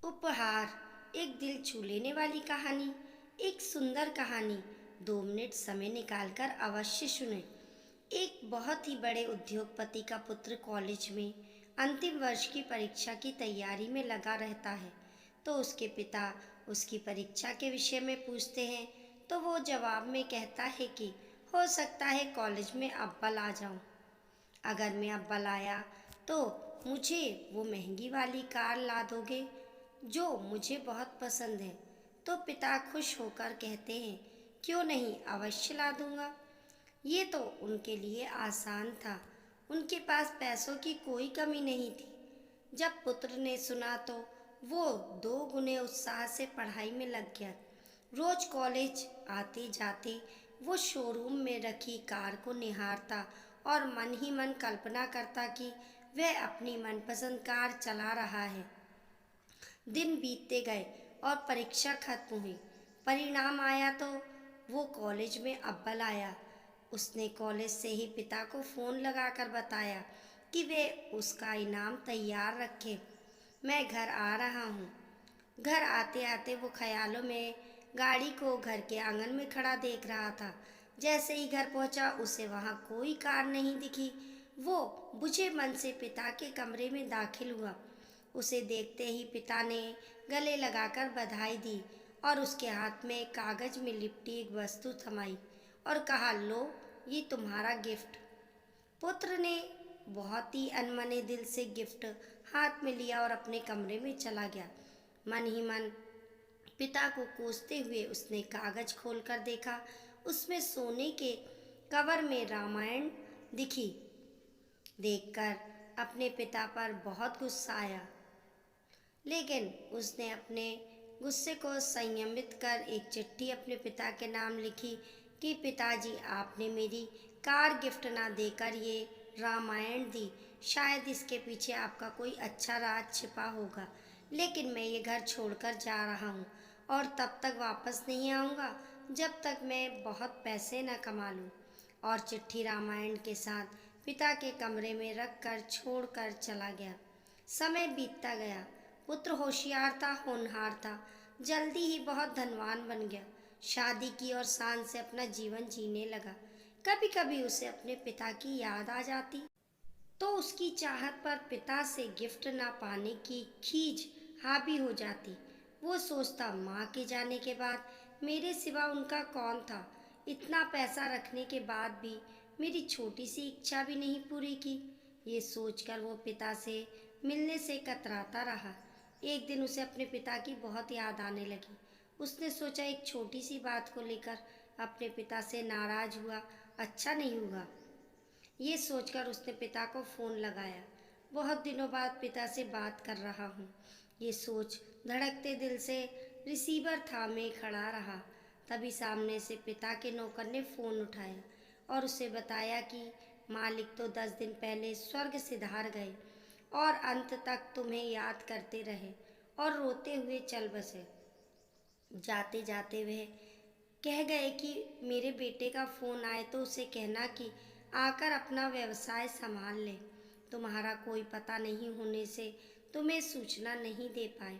उपहार। एक दिल छू लेने वाली कहानी, एक सुंदर कहानी। 2 मिनट समय निकालकर अवश्य सुने। एक बहुत ही बड़े उद्योगपति का पुत्र कॉलेज में अंतिम वर्ष की परीक्षा की तैयारी में लगा रहता है। तो उसके पिता उसकी परीक्षा के विषय में पूछते हैं, तो वो जवाब में कहता है कि हो सकता है कॉलेज में अव्वल आ जाऊं। अगर मैं अव्वल आया तो मुझे वो महंगी वाली कार ला दोगे जो मुझे बहुत पसंद है। तो पिता खुश होकर कहते हैं, क्यों नहीं, अवश्य ला दूंगा। ये तो उनके लिए आसान था। उनके पास पैसों की कोई कमी नहीं थी। जब पुत्र ने सुना तो वो 2 गुने उत्साह से पढ़ाई में लग गया। रोज कॉलेज आते जाते वो शोरूम में रखी कार को निहारता और मन ही मन कल्पना करता कि वह अपनी मनपसंद कार चला रहा है। दिन बीतते गए और परीक्षा खत्म हुई। परिणाम आया तो वो कॉलेज में अव्वल आया। उसने कॉलेज से ही पिता को फ़ोन लगाकर बताया कि वे उसका इनाम तैयार रखे। मैं घर आ रहा हूँ। घर आते आते वो ख्यालों में गाड़ी को घर के आंगन में खड़ा देख रहा था। जैसे ही घर पहुंचा उसे वहां कोई कार नहीं दिखी। वो बुझे मन से पिता के कमरे में दाखिल हुआ। उसे देखते ही पिता ने गले लगाकर बधाई दी और उसके हाथ में कागज में लिपटी एक वस्तु थमाई और कहा, लो, ये तुम्हारा गिफ्ट। पुत्र ने बहुत ही अनमने दिल से गिफ्ट हाथ में लिया और अपने कमरे में चला गया। मन ही मन पिता को कोसते हुए उसने कागज खोलकर देखा। उसमें सोने के कवर में रामायण दिखी। देखकर अपने पिता पर बहुत गुस्सा आया, लेकिन उसने अपने गुस्से को संयमित कर एक चिट्ठी अपने पिता के नाम लिखी कि पिताजी, आपने मेरी कार गिफ्ट ना देकर ये रामायण दी। शायद इसके पीछे आपका कोई अच्छा राज छिपा होगा, लेकिन मैं ये घर छोड़कर जा रहा हूँ और तब तक वापस नहीं आऊँगा जब तक मैं बहुत पैसे न कमा लूँ। और चिट्ठी रामायण के साथ पिता के कमरे में रख कर छोड़ कर चला गया। समय बीतता गया। पुत्र होशियार था, होनहार था, जल्दी ही बहुत धनवान बन गया। शादी की और शान से अपना जीवन जीने लगा। कभी कभी उसे अपने पिता की याद आ जाती तो उसकी चाहत पर पिता से गिफ्ट ना पाने की खीज हावी हो जाती। वो सोचता, माँ के जाने के बाद मेरे सिवा उनका कौन था। इतना पैसा रखने के बाद भी मेरी छोटी सी इच्छा भी नहीं पूरी की। ये सोचकर वो पिता से मिलने से कतराता रहा। एक दिन उसे अपने पिता की बहुत याद आने लगी। उसने सोचा, एक छोटी सी बात को लेकर अपने पिता से नाराज हुआ अच्छा नहीं हुआ। ये सोचकर उसने पिता को फ़ोन लगाया। बहुत दिनों बाद पिता से बात कर रहा हूँ, ये सोच धड़कते दिल से रिसीवर थामे खड़ा रहा। तभी सामने से पिता के नौकर ने फ़ोन उठाया और उसे बताया कि मालिक तो 10 दिन पहले स्वर्ग सिधार गए और अंत तक तुम्हें याद करते रहे और रोते हुए चल बसे। जाते जाते वह कह गए कि मेरे बेटे का फ़ोन आए तो उसे कहना कि आकर अपना व्यवसाय संभाल ले। तुम्हारा कोई पता नहीं होने से तुम्हें सूचना नहीं दे पाए।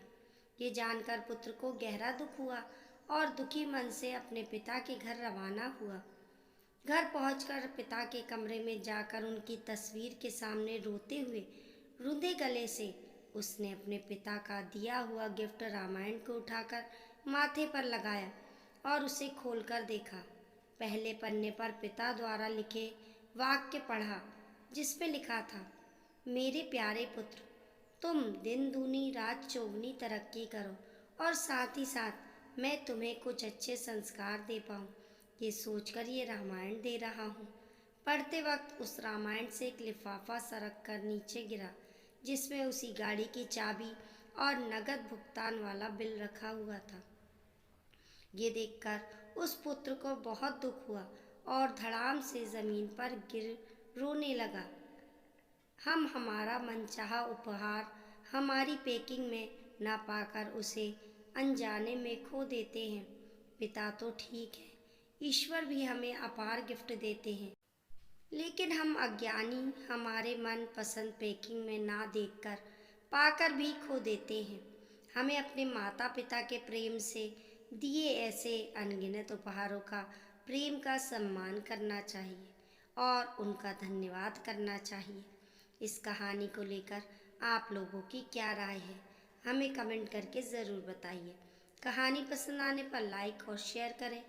ये जानकर पुत्र को गहरा दुख हुआ और दुखी मन से अपने पिता के घर रवाना हुआ। घर पहुंचकर पिता के कमरे में जाकर उनकी तस्वीर के सामने रोते हुए रुंधे गले से उसने अपने पिता का दिया हुआ गिफ्ट रामायण को उठाकर माथे पर लगाया और उसे खोलकर देखा। पहले पन्ने पर पिता द्वारा लिखे वाक्य पढ़ा, जिसमें लिखा था, मेरे प्यारे पुत्र, तुम दिन दूनी रात चौगुनी तरक्की करो और साथ ही साथ मैं तुम्हें कुछ अच्छे संस्कार दे पाऊँ। ये सोचकर ये रामायण दे रहा हूँ। पढ़ते वक्त उस रामायण से एक लिफाफा सरक कर नीचे गिरा, जिसमें उसी गाड़ी की चाबी और नगद भुगतान वाला बिल रखा हुआ था। ये देखकर उस पुत्र को बहुत दुख हुआ और धड़ाम से जमीन पर गिर रोने लगा। हम हमारा मनचाहा उपहार हमारी पैकिंग में ना पाकर उसे अनजाने में खो देते हैं। पिता तो ठीक है, ईश्वर भी हमें अपार गिफ्ट देते हैं, लेकिन हम अज्ञानी हमारे मन पसंद पैकिंग में ना देखकर पाकर भी खो देते हैं। हमें अपने माता पिता के प्रेम से दिए ऐसे अनगिनत उपहारों का प्रेम का सम्मान करना चाहिए और उनका धन्यवाद करना चाहिए। इस कहानी को लेकर आप लोगों की क्या राय है, हमें कमेंट करके ज़रूर बताइए। कहानी पसंद आने पर लाइक और शेयर करें।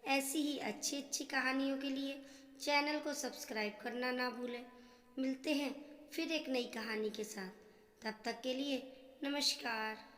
ऐसी ही अच्छी अच्छी कहानियों के लिए चैनल को सब्सक्राइब करना ना भूलें। मिलते हैं फिर एक नई कहानी के साथ। तब तक के लिए नमस्कार।